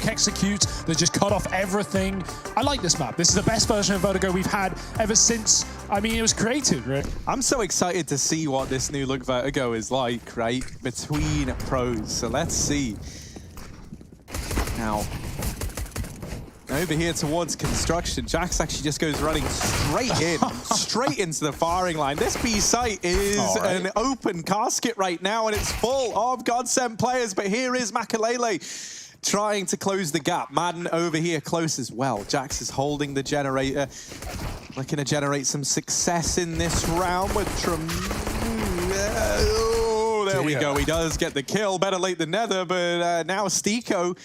execute that just cut off everything. I like this map. This is the best version of Vertigo we've had ever since, I mean, it was created, right? I'm so excited to see what this new look Vertigo is like, right? Between pros. So let's see. Now, over here towards construction, Jax actually just goes running straight in, straight into the firing line. This B site is an open casket right now, and it's full of GODSENT players. But here is Makalele trying to close the gap. Madden over here close as well. Jax is holding the generator, looking to generate some success in this round with there we go. He does get the kill. Better late than never, but now Stico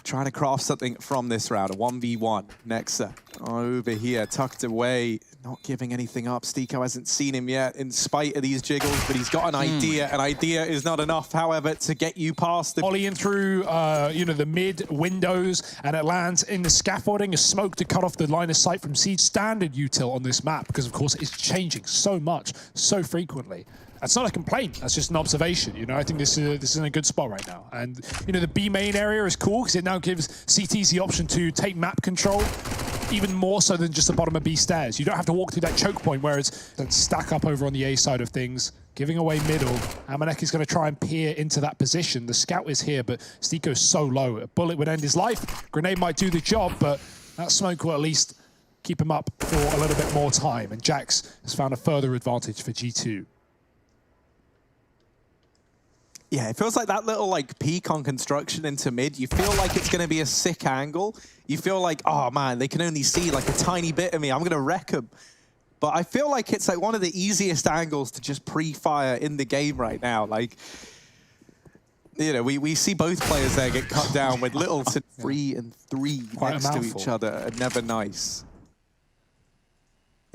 trying to craft something from this round. A 1v1. Nexa over here, tucked away, not giving anything up. Stico hasn't seen him yet in spite of these jiggles, but he's got an idea. An idea is not enough, however, to get you past the... Volleying through, you know, the mid windows, and it lands in the scaffolding. A smoke to cut off the line of sight from Siege. Standard util on this map, because, of course, it's changing so much, so frequently. That's not a complaint. That's just an observation. You know, I think this is in a good spot right now. And, you know, the B main area is cool because it now gives CTs the option to take map control, even more so than just the bottom of B stairs. You don't have to walk through that choke point where it's stack up over on the A side of things, giving away middle. Amanek is going to try and peer into that position. The scout is here, but Stico's so low. A bullet would end his life. Grenade might do the job, but that smoke will at least keep him up for a little bit more time. And Jax has found a further advantage for G2. Yeah, it feels like that little peak on construction into mid. You feel like it's going to be a sick angle. You feel like, oh man, they can only see like a tiny bit of me. I'm going to wreck them. But I feel like it's like one of the easiest angles to just pre-fire in the game right now. Like, you know, we see both players there get cut down with little to 3 and 3 next to each other. Never nice.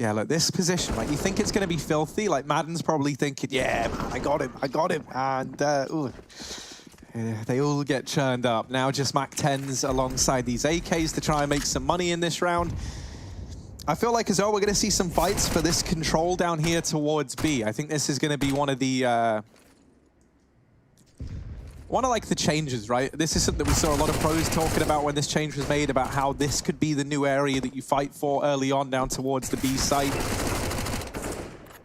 Yeah, look, this position, like, you think it's going to be filthy. Like, Madden's probably thinking, yeah, man, I got him. And they all get churned up. Now just Mac-10s alongside these AKs to try and make some money in this round. I feel like as well, we're going to see some fights for this control down here towards B. I think this is going to be one of the... the changes, right? This is something that we saw a lot of pros talking about when this change was made, about how this could be the new area that you fight for early on down towards the B site.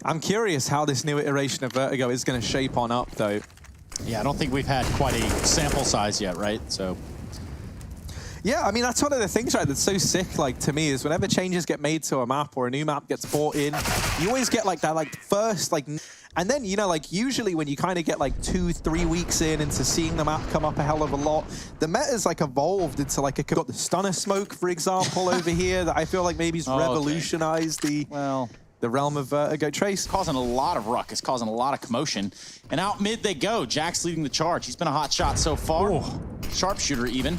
I'm curious how this new iteration of Vertigo is going to shape on up, though. Yeah, I don't think we've had quite a sample size yet, right? So... Yeah, I mean, that's one of the things, right, that's so sick, like, to me, is whenever changes get made to a map or a new map gets brought in, you always get, like, that, like, first, like... And then, you know, like, usually when you kind of get, like, 2-3 weeks in into seeing the map come up a hell of a lot, the meta's, like, evolved into, like, a... Got the stunner smoke, for example, over here, that I feel like maybe has revolutionized the realm of Vertigo. Trace? Causing a lot of ruckus, causing a lot of commotion. And out mid they go. Jax leading the charge. He's been a hot shot so far. Ooh. Sharpshooter, even.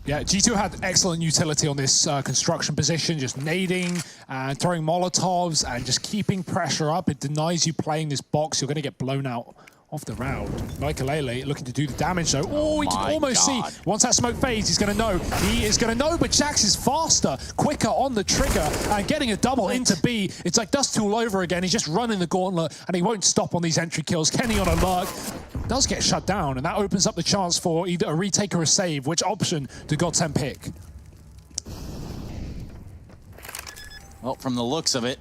Yeah, G2 had excellent utility on this construction position, just nading and throwing Molotovs and just keeping pressure up. It denies you playing this box. You're going to get blown out off the round. Makalele looking to do the damage, though. Oh, he can almost see. Once that smoke fades, he's going to know. He is going to know, but Jax is faster, quicker on the trigger, and getting a double into B. It's like Dust all over again. He's just running the gauntlet, and he won't stop on these entry kills. Kenny on a lurk does get shut down, and that opens up the chance for either a retake or a save. Which option do GODSENT pick? Well, from the looks of it,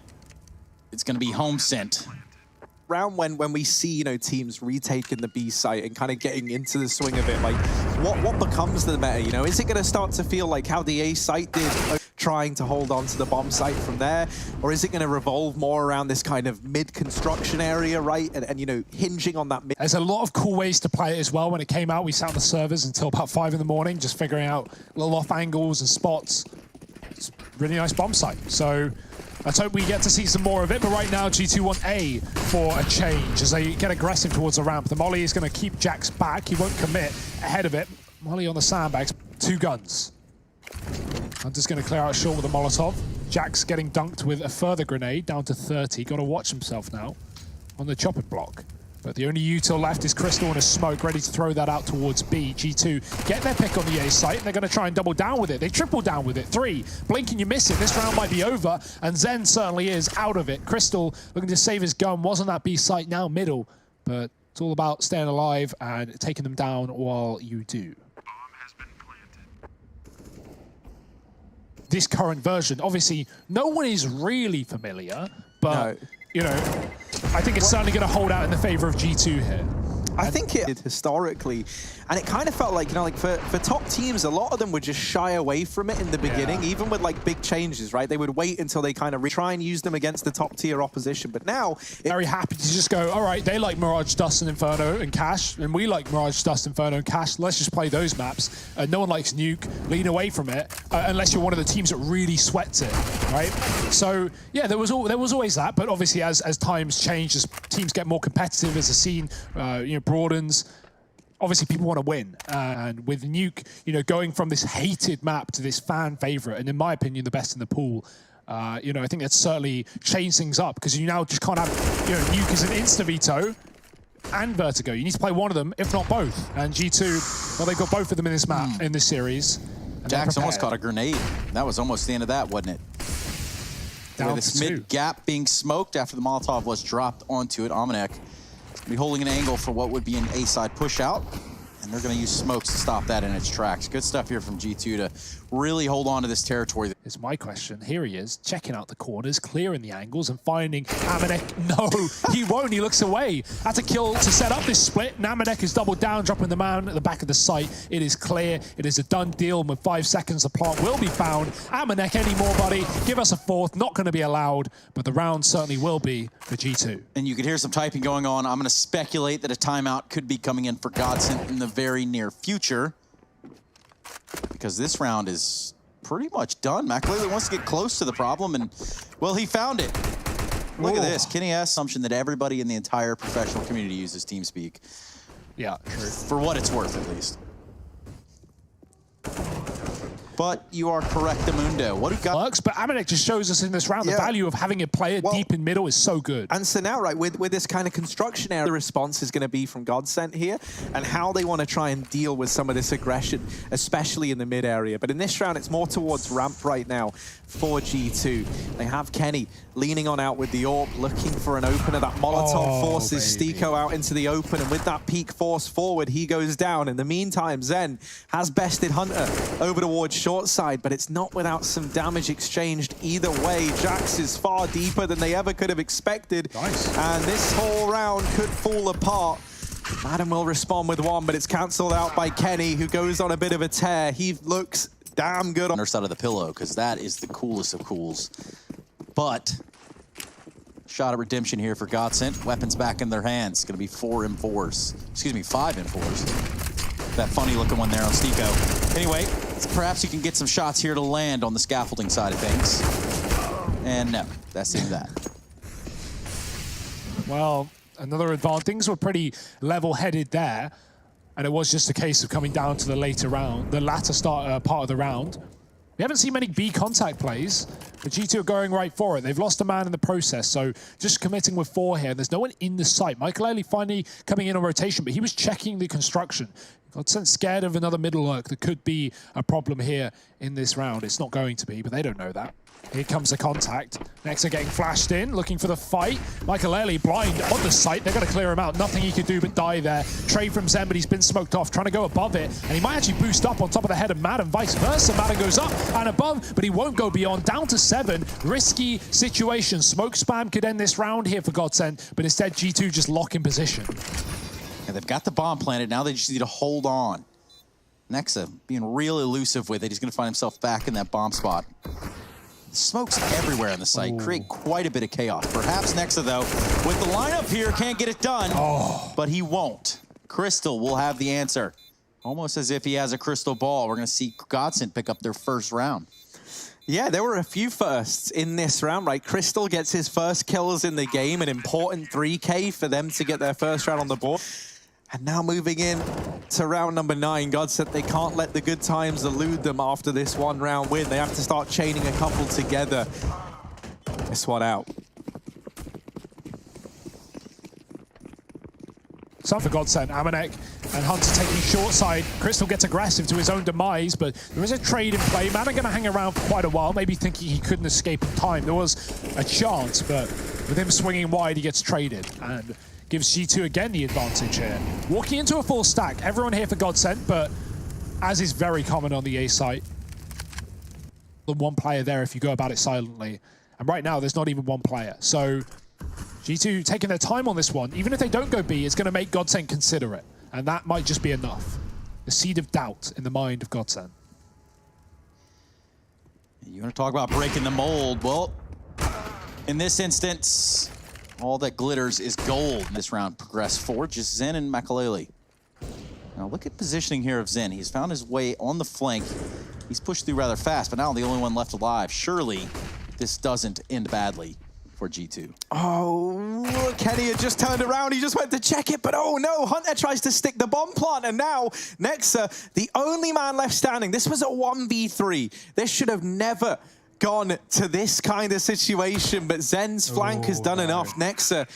it's going to be home sent. Round when we see, you know, teams retaking the B site and kind of getting into the swing of it, like, what becomes the meta, you know? Is it going to start to feel like how the A site did, trying to hold on to the bomb site from there? Or is it going to revolve more around this kind of mid-construction area, right? And, you know, hinging on that mid... There's a lot of cool ways to play it as well. When it came out, we sat on the servers until about 5 in the morning, just figuring out little off angles and spots. It's a really nice bomb site. So let's hope we get to see some more of it. But right now, G2 want A for a change as they get aggressive towards the ramp. The Molly is going to keep Jax back. He won't commit ahead of it. Molly on the sandbags. 2 guns. Hunter's going to clear out short with a Molotov. Jax getting dunked with a further grenade, down to 30. Got to watch himself now on the chopping block. But the only util left is Crystal and a smoke, ready to throw that out towards B. G2 get their pick on the A site, and they're going to try and double down with it. They triple down with it. 3. Blink and you miss it. This round might be over, and Zen certainly is out of it. Crystal looking to save his gun. Was on that B site, now middle. But it's all about staying alive and taking them down while you do. this current version. Obviously, no one is really familiar, but, you know, I think it's certainly going to hold out in the favor of G2 here. I think it did historically, and it kind of felt like, you know, like for top teams, a lot of them would just shy away from it in the beginning, even with like big changes, right? They would wait until they kind of try and use them against the top tier opposition. But now, very happy to just go, all right, they like Mirage, Dust, and Inferno and Cash, and we like Mirage, Dust, Inferno, and Cash. Let's just play those maps. No one likes Nuke. Lean away from it, unless you're one of the teams that really sweats it, right? So yeah, there was always that. But obviously, as times change, as teams get more competitive, as the scene, you know, broadens. Obviously, people want to win, and with Nuke, you know, going from this hated map to this fan favorite, and in my opinion, the best in the pool. You know, I think that's certainly changed things up because you now just can't have, you know, Nuke as an insta veto and Vertigo. You need to play one of them, if not both. And G2, well, they've got both of them in this map, in this series. Jax almost caught a grenade. That was almost the end of that, wasn't it? Down this mid gap being smoked after the Molotov was dropped onto it. Amanek be holding an angle for what would be an A-side push out, and they're going to use smokes to stop that in its tracks. Good stuff here from G2 to really hold on to this territory. Is my question. Here he is, checking out the corners, clearing the angles, and finding Amanek. No, he won't. He looks away. Had to kill to set up this split. And Amanek is doubled down, dropping the man at the back of the site. It is clear. It is a done deal. With 5 seconds, the plant will be found. Amanek, any more, buddy? Give us a fourth. Not going to be allowed, but the round certainly will be for G2. And you can hear some typing going on. I'm going to speculate that a timeout could be coming in for GODSENT in the very near future, because this round is pretty much done. Makalele wants to get close to the problem, and, well, he found it. Look at this. Kenny has assumption that everybody in the entire professional community uses TeamSpeak. Yeah, true. For what it's worth, at least. But you are correct, Amundo. What do you got? Works, but Amanek just shows us in this round the value of having a player deep in middle is so good. And so now, right, with this kind of construction area, the response is going to be from GODSENT here, and how they want to try and deal with some of this aggression, especially in the mid area. But in this round, it's more towards ramp right now for G2. They have Kenny leaning on out with the AWP, looking for an opener. That Molotov forces Stiko out into the open, and with that peak force forward, he goes down. In the meantime, Zen has bested Hunter over towards short side, but it's not without some damage exchanged either way. Jax is far deeper than they ever could have expected. Nice. And this whole round could fall apart. Madden will respond with one, but it's cancelled out by Kenny, who goes on a bit of a tear. He looks damn good on her side of the pillow, because that is the coolest of cools. But shot at redemption here for GODSENT. Weapons back in their hands. It's going to be 4 M4s. Excuse me, 5 M4s. That funny looking one there on Stiko. Anyway, perhaps you can get some shots here to land on the scaffolding side of things. And no, that's even that. Well, another advantage. Things were pretty level-headed there, and it was just a case of coming down to the later round, the latter part of the round. We haven't seen many B contact plays, but G2 are going right for it. They've lost a man in the process, so just committing with 4 here. There's no one in the site. Makalele finally coming in on rotation, but he was checking the construction. GODSENT scared of another middle lurk that could be a problem here in this round. It's not going to be, but they don't know that. Here comes the contact. Next, are getting flashed in, looking for the fight. Makalele blind on the site. They're going to clear him out. Nothing he could do but die there. Trade from Zen, but he's been smoked off, trying to go above it. And he might actually boost up on top of the head of Madden, vice versa. Madden goes up and above, but he won't go beyond. Down to 7. Risky situation. Smoke spam could end this round here for GODSENT, but instead G2 just lock in position. And they've got the bomb planted. Now they just need to hold on. Nexa being real elusive with it. He's going to find himself back in that bomb spot. Smokes everywhere on the site, create quite a bit of chaos. Perhaps Nexa, though, with the lineup here, can't get it done, but he won't. Crystal will have the answer. Almost as if he has a crystal ball. We're going to see GODSENT pick up their first round. Yeah, there were a few firsts in this round, right? Crystal gets his first kills in the game, an important 3K for them to get their first round on the board. And now moving in to round number 9, GODSENT, they can't let the good times elude them after this 1 round win. They have to start chaining a couple together. This one out. Some for GODSENT. Amanek and Hunter taking short side. Crystal gets aggressive to his own demise, but there is a trade in play. Madden going to hang around for quite a while, maybe thinking he couldn't escape in time. There was a chance, but with him swinging wide, he gets traded. And gives G2 again the advantage here. Walking into a full stack. Everyone here for GODSENT, but as is very common on the A site, than one player there if you go about it silently. And right now, there's not even one player. So G2 taking their time on this one. Even if they don't go B, it's going to make GODSENT consider it. And that might just be enough. The seed of doubt in the mind of GODSENT. You want to talk about breaking the mold? Well, in this instance, all that glitters is gold. This round progressed forward, just Zen and Makalele. Now look at positioning here of Zen. He's found his way on the flank. He's pushed through rather fast, but now the only one left alive. Surely this doesn't end badly for G2. Oh, Kenny had just turned around. He just went to check it, but oh no, Hunter tries to stick the bomb plant, and now Nexa, the only man left standing. This was a 1v3. This should have never gone to this kind of situation, but Zen's flank has done enough. Nexa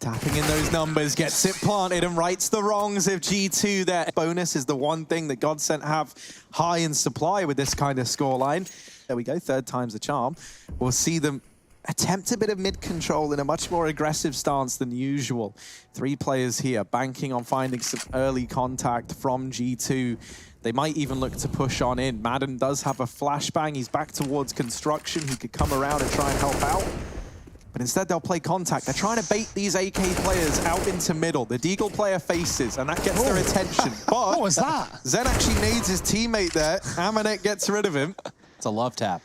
tapping in those numbers, gets it planted and rights the wrongs of G2 there. Bonus is the one thing that GODSENT have high in supply with this kind of scoreline. There we go, third time's the charm. We'll see them attempt a bit of mid-control in a much more aggressive stance than usual. 3 players here, banking on finding some early contact from G2. They might even look to push on in. Madden does have a flashbang. He's back towards construction. He could come around and try and help out. But instead, they'll play contact. They're trying to bait these AK players out into middle. The Deagle player faces, and that gets their attention. But what was that? Zen actually nades his teammate there. Amanek gets rid of him. It's a love tap.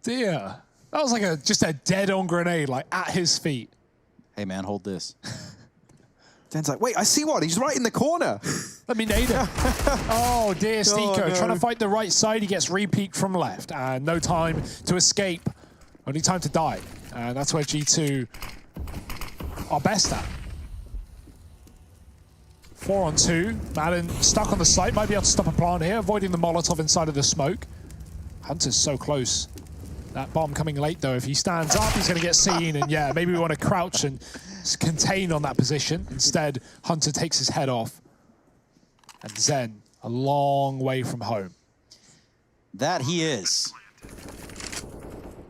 Dear. That was like just a dead-on grenade, like at his feet. Hey man, hold this. Zen's like, wait, I see one. He's right in the corner. Let me nade him. Oh, dear Stiko. Oh, no. Trying to fight the right side. He gets re-peeked from left. And no time to escape. Only time to die. And that's where G2 are best at. 4-on-2. Madden stuck on the site. Might be able to stop a plant here. Avoiding the Molotov inside of the smoke. Hunter's so close. That bomb coming late, though. If he stands up, he's going to get seen. And yeah, maybe we want to crouch and contain on that position. Instead, Hunter takes his head off. And Zen, a long way from home. That he is.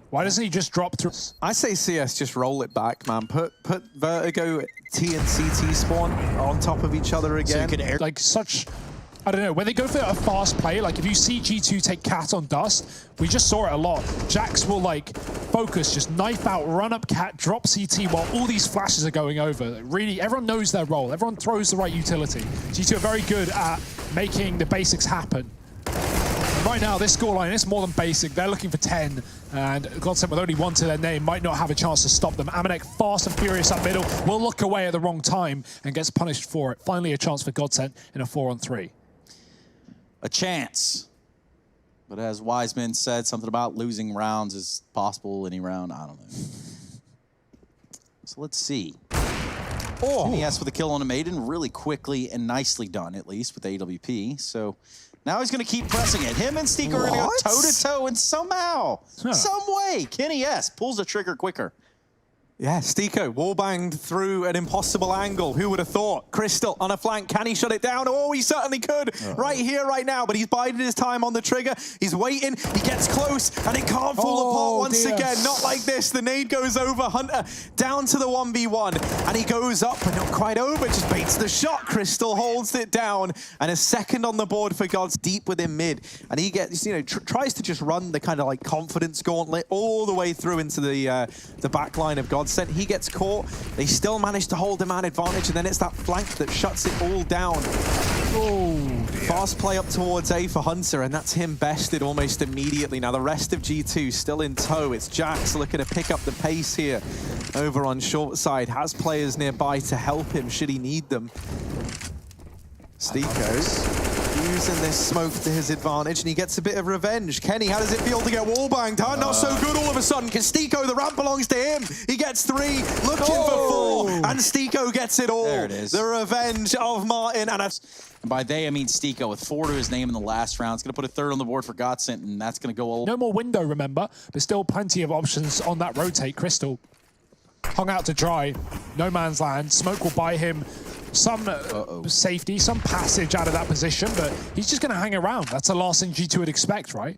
Why doesn't he just drop through? I say CS just roll it back, man. Put Vertigo, T and CT spawn on top of each other again. So you could air like such, I don't know, when they go for a fast play, like if you see G2 take Cat on Dust, we just saw it a lot. Jax will like focus, just knife out, run up Cat, drop CT while all these flashes are going over. Really, everyone knows their role. Everyone throws the right utility. G2 are very good at making the basics happen. Right now, this scoreline is more than basic. They're looking for 10, and GODSENT with only 1 to their name might not have a chance to stop them. Amanek fast and furious up middle, will look away at the wrong time and gets punished for it. Finally, a chance for GODSENT in a 4-on-3. a chance. But as Wiseman said, something about losing rounds is possible any round. I don't know. So let's see. Oh, and he asked for the kill on a Maiden really quickly and nicely done, at least with AWP. So now he's going to keep pressing it. Him and Stiko are going to go toe-to-toe, and somehow, some way, Kenny S pulls the trigger quicker. Yeah, Stiko wallbanged through an impossible angle. Who would have thought? Crystal on a flank. Can he shut it down? Oh, he certainly could. Right here, right now. But he's biding his time on the trigger. He's waiting. He gets close, and it can't fall apart once again. Not like this. The nade goes over. Hunter down to the 1v1, and he goes up, but not quite over. Just baits the shot. Crystal holds it down, and a second on the board for Gods deep within mid. And he gets, you know, tries to just run the kind of like confidence gauntlet all the way through into the back line of Gods. He gets caught. They still manage to hold the man advantage, and then it's that flank that shuts it all down. Oh, fast play up towards A for Hunter, and that's him bested almost immediately. Now the rest of G2 still in tow. It's Jax looking to pick up the pace here over on short side. Has players nearby to help him should he need them. Stiko using this smoke to his advantage, and he gets a bit of revenge. Kenny, how does it feel to get wallbanged? Huh? Not so good all of a sudden, because Stiko, the ramp belongs to him. He gets 3, looking for 4, and Stiko gets it all. There it is. The revenge of Martin, and by they, I mean Stiko with 4 to his name in the last round. It's going to put a 3rd on the board for GODSENT, and that's going to go all. No more window, remember, but still plenty of options on that rotate. Crystal hung out to dry. No man's land. Smoke will buy him some safety, some passage out of that position, but he's just going to hang around. That's the last thing G2 would expect, right?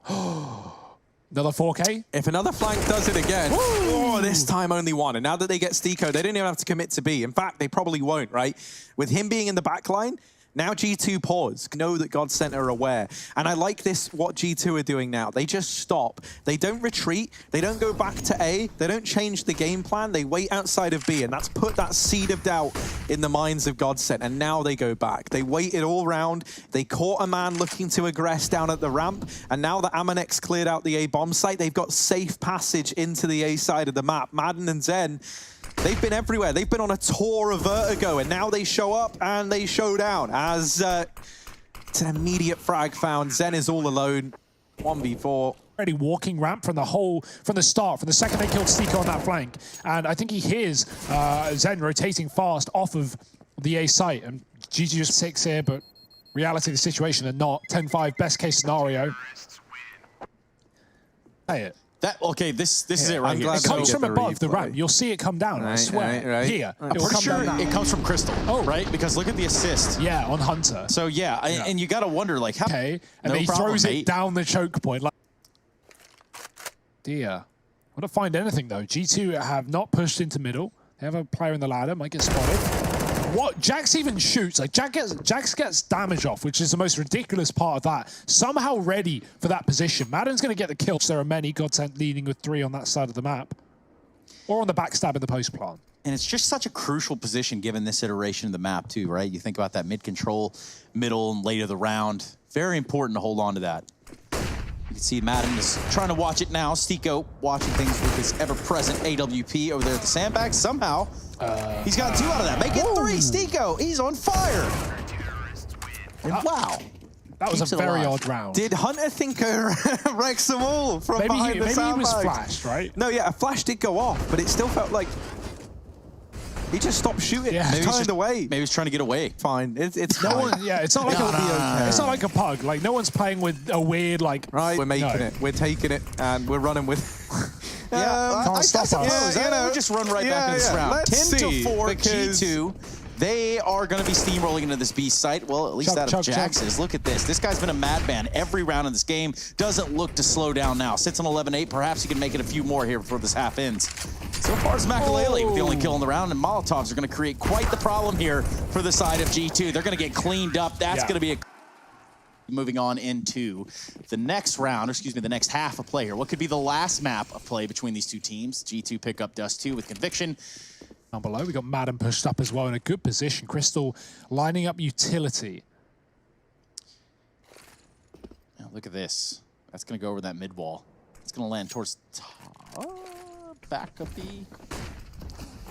Another 4K? If another flank does it again, this time only 1. And now that they get Stiko, they don't even have to commit to B. In fact, they probably won't, right? With him being in the back line, Now G2 pause, know that GODSENT are aware. And I like this, what G2 are doing now. They just stop. They don't retreat. They don't go back to A. They don't change the game plan. They wait outside of B, and that's put that seed of doubt in the minds of GODSENT, and now they go back. They waited all round. They caught a man looking to aggress down at the ramp, and now that Amanex cleared out the A bomb site, they've got safe passage into the A side of the map. Madden and Zen, they've been everywhere. They've been on a tour of Vertigo, and now they show up and they show down as it's an immediate frag found. Zen is all alone, 1v4. Already walking ramp from the start, from the second they killed Stico on that flank. And I think he hears Zen rotating fast off of the A site. And GG just 6 here, but reality of the situation, they're not. 10-5, best case scenario. Play it. Okay, this is it right here. It comes from above the ramp. You'll see it come down, I swear. Right. Here. I'm pretty sure it comes from Crystal, right? Because look at the assist. Yeah, on Hunter. So yeah, and you got to wonder, like, how... Okay, and no then he problem, throws mate. it down the choke point. Like, dear. I want to find anything, though. G2 have not pushed into middle. They have a player in the ladder, might get spotted. What? Jax even shoots. Like, Jax gets damage off, which is the most ridiculous part of that. Somehow ready for that position. Madden's going to get the kill. There are many. GODSENT leading with 3 on that side of the map. Or on the backstab in the post plant. And it's just such a crucial position given this iteration of the map, too, right? You think about that mid-control, middle, and late of the round. Very important to hold on to that. You can see Madden is trying to watch it now. Stico watching things with his ever-present AWP over there at the sandbag. Somehow, he's got 2 out of that. Make it 3, Stico. He's on fire. And wow. That was a very odd round. Did Hunter think wrecks them all from behind the sandbag? Maybe he was flashed, right? No, yeah, a flash did go off, but it still felt like he just stopped shooting. Yeah. Maybe turned away. Maybe he's trying to get away. Fine. It's no fine. one. Yeah, it's not like it's not like a pug. Like no one's playing with a weird like. Right, we're making it. We're taking it, and we're running with. Can't stop us. We'll just run right back in this round. 10-4, G2. They are going to be steamrolling into this B site. Well, at least that of Jax is. Look at this. This guy's been a madman every round in this game. Doesn't look to slow down now. Sits on 11-8. Perhaps he can make it a few more here before this half ends. So far, it's Makalele with the only kill in the round, and Molotovs are going to create quite the problem here for the side of G2. They're going to get cleaned up. That's going to be a... Moving on into the next round, or excuse me, the next half of play here. What could be the last map of play between these two teams? G2 pick up Dust 2 with conviction. Down below, we got Madden pushed up as well in a good position. Crystal lining up utility. Now look at this. That's going to go over that mid wall. It's going to land towards back of the...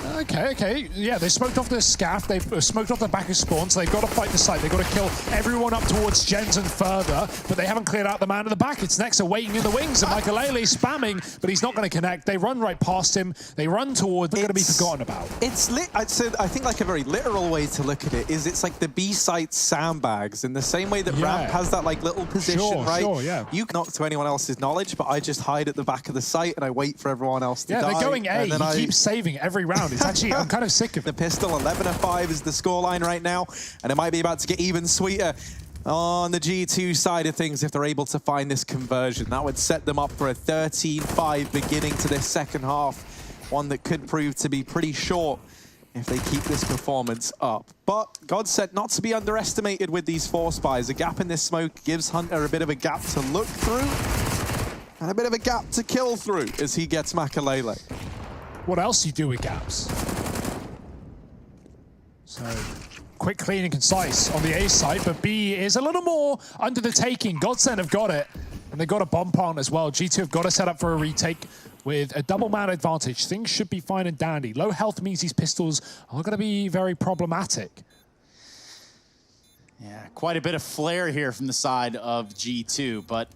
Okay. Yeah, they smoked off the scaff. They've smoked off the back of spawn, so they've got to fight the site. They've got to kill everyone up towards Jens and further, but they haven't cleared out the man at the back. It's Nexa waiting in the wings, and Makalele spamming, but he's not going to connect. They run right past him. They run towards. They're going to be forgotten about. It's lit. I think like a very literal way to look at it is it's like the B site sandbags in the same way that ramp has that like little position, right? Sure, yeah. You not to anyone else's knowledge, but I just hide at the back of the site and I wait for everyone else to die. Yeah, they're going A. He keeps saving every round. It's actually, I'm kind of sick of it. The pistol, 11-5 is the scoreline right now, and it might be about to get even sweeter on the G2 side of things if they're able to find this conversion. That would set them up for a 13-5 beginning to this second half, one that could prove to be pretty short if they keep this performance up. But GODSENT not to be underestimated with these 4 spies. A gap in this smoke gives Hunter a bit of a gap to look through, and a bit of a gap to kill through as he gets Makalele. What else do you do with gaps? So, quick, clean, and concise on the A side, but B is a little more under the taking. GODSENT have got it, and they've got a bomb plant as well. G2 have got to set up for a retake with a double man advantage. Things should be fine and dandy. Low health means these pistols are going to be very problematic. Yeah, quite a bit of flare here from the side of G2, but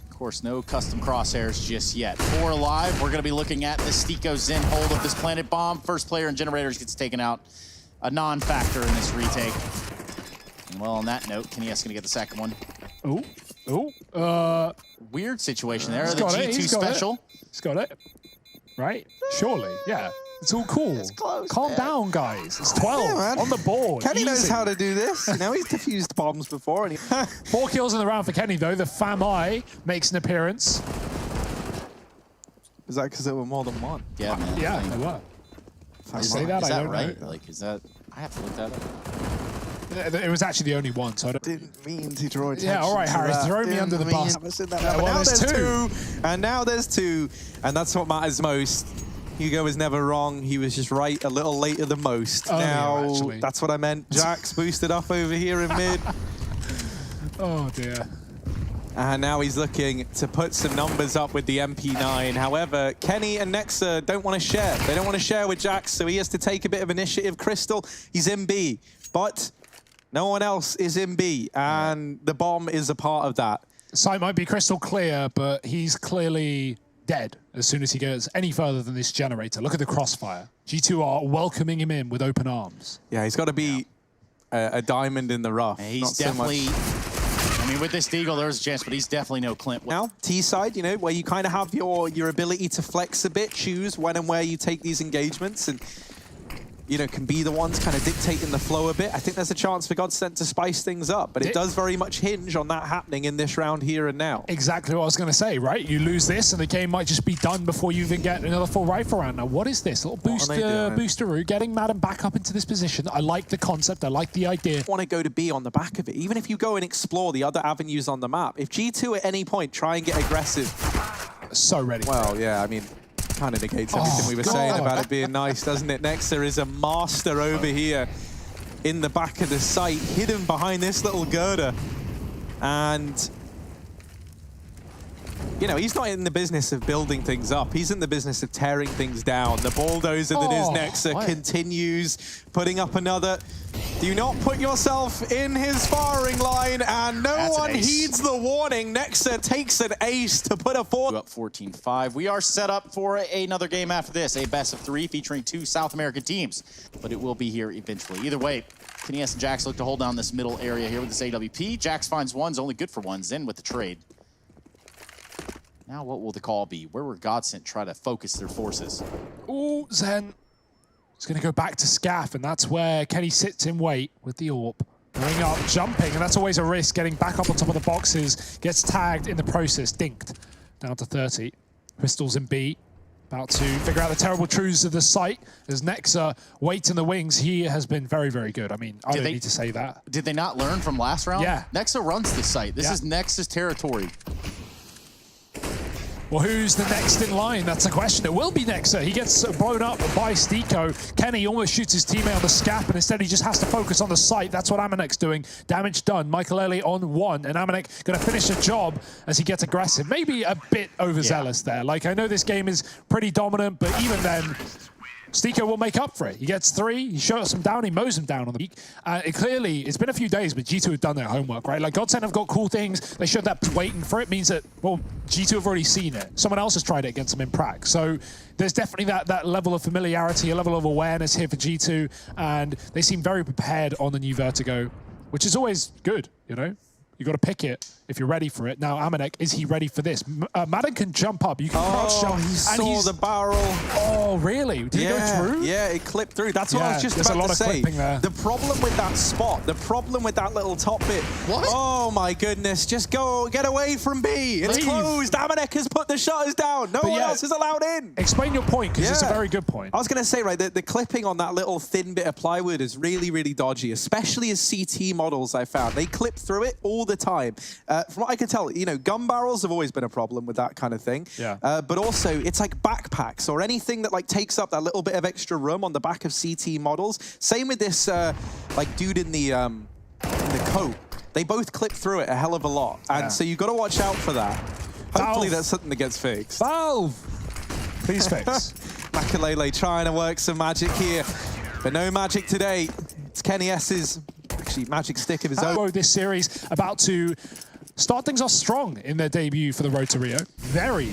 of course, no custom crosshairs just yet. 4 alive. We're going to be looking at the Stico Zen hold of this planet bomb. First player in generators gets taken out. A non-factor in this retake. And well, on that note, Kenny's going to get the second one. Weird situation there. The G2 special. He's got it. Right? Surely. Yeah. It's all cool. It's close, Calm down, guys. It's 12 on the board. Kenny knows Easy. how to do this. You know, he's defused bombs before. And 4 kills in the round for Kenny, though. The Fam-I makes an appearance. Is that because there were more than one? Yeah, man. Yeah, they were. Is say that, is I that don't right? know. Like, is that... I have to look that up. It was actually the only one, so I don't... Didn't mean to draw attention. Yeah, all right, Harry, throw me under the bus. But now there's two. And now there's two. And that's what matters most. Hugo was never wrong. He was just right a little later than most. Oh, now, yeah, that's what I meant. Jax boosted up over here in mid. Oh, dear. And now he's looking to put some numbers up with the MP9. However, Kenny and Nexa don't want to share. They don't want to share with Jax, so he has to take a bit of initiative. Crystal, he's in B, but no one else is in B, and the bomb is a part of that. The site might be crystal clear, but he's clearly dead as soon as he goes any further than this generator. Look at the crossfire. G2 are welcoming him in with open arms. Yeah, he's got to be a diamond in the rough. He's definitely... I mean, with this Deagle, there's a chance, but he's definitely no Clint. Now, T-side, you know, where you kind of have your ability to flex a bit, choose when and where you take these engagements, and, you know, can be the ones kind of dictating the flow a bit. I think there's a chance for GODSENT to spice things up, but it does very much hinge on that happening in this round here and now. Exactly what I was going to say, right? You lose this, and the game might just be done before you even get another full rifle round. Now, what is this? Little boosteroo, getting Madden back up into this position. I like the concept. I like the idea. Want to go to B on the back of it. Even if you go and explore the other avenues on the map, if G2 at any point try and get aggressive... So ready. Well, yeah, I mean... kind of negates everything we were saying about it being nice, doesn't it? Nexa is a master over here in the back of the site, hidden behind this little girder. And, you know, he's not in the business of building things up. He's in the business of tearing things down. The bulldozer that is Nexa continues putting up another. Do not put yourself in his firing line, and no one heeds the warning. Nexa takes an ace to put a 4. Up 14-5. We are set up for another game after this, a best of 3 featuring 2 South American teams, but it will be here eventually. Either way, Kenny S and Jax look to hold down this middle area here with this AWP. Jax finds ones, only good for ones, in with the trade. Now what will the call be? Where will GODSENT try to focus their forces? Ooh, Zen. He's going to go back to Scaff, and that's where Kenny sits in wait with the AWP. Going up, jumping, and that's always a risk. Getting back up on top of the boxes, gets tagged in the process, dinked. Down to 30. Crystal's in B. About to figure out the terrible truths of the site. As Nexa waits in the wings, he has been very, very good. I mean, I don't need to say that. Did they not learn from last round? Yeah. Nexa runs the site. This is Nexa's territory. Well, who's the next in line? That's the question. It will be Nexa. He gets blown up by Stiko. Kenny almost shoots his teammate on the scap, and instead he just has to focus on the site. That's what Amanek's doing. Damage done. Michael Ellie on 1, and Amanek going to finish the job as he gets aggressive. Maybe a bit overzealous there. Like, I know this game is pretty dominant, but even then, Stiko will make up for it. He gets 3, he shuts him down, he mows him down on the peak. It's been a few days, but G2 have done their homework, right? Like, GODSENT have got cool things. They showed that waiting for it means that, well, G2 have already seen it. Someone else has tried it against them in Prague. So there's definitely that level of familiarity, a level of awareness here for G2, and they seem very prepared on the new Vertigo, which is always good, you know? You got to pick it if you're ready for it. Now, Amanek, is he ready for this? Madden can jump up. You can crouch jump. He saw the barrel. Oh, really? Did it go through? Yeah, it clipped through. That's what I was just about to say. The problem with that spot, the problem with that little top bit. What? Oh, my goodness. Just go, get away from B. It's closed. Amanek has put the shutters down. No one else is allowed in. Explain your point, because it's a very good point. I was going to say, right, the clipping on that little thin bit of plywood is really, really dodgy, especially as CT models I found. They clip through it all the time. From what I can tell, you know, gun barrels have always been a problem with that kind of thing. Yeah. But also, it's like backpacks or anything that like takes up that little bit of extra room on the back of CT models. Same with this like dude in the coat. They both clip through it a hell of a lot, and so you've got to watch out for that. Hopefully, that's something that gets fixed. Valve, please fix. Makalele trying to work some magic here, but no magic today. It's Kenny S's magic stick of his own. This series about to start things off strong in their debut for the Road to Rio. Very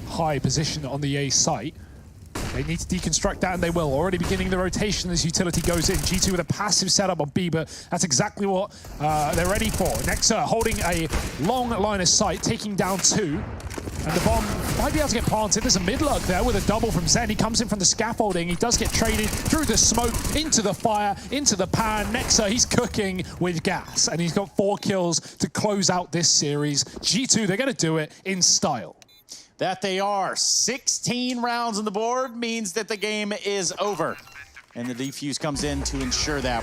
high position on the A site. They need to deconstruct that, and they will. Already beginning the rotation as utility goes in. G2 with a passive setup on B, but that's exactly what they're ready for. Nexa holding a long line of sight, taking down 2. And the bomb might be able to get planted. There's a mid-lurk there with a double from Zen. He comes in from the scaffolding. He does get traded through the smoke, into the fire, into the pan. Nexa, he's cooking with gas. And he's got 4 kills to close out this series. G2, they're going to do it in style. That they are. 16 rounds on the board means that the game is over. And the defuse comes in to ensure that.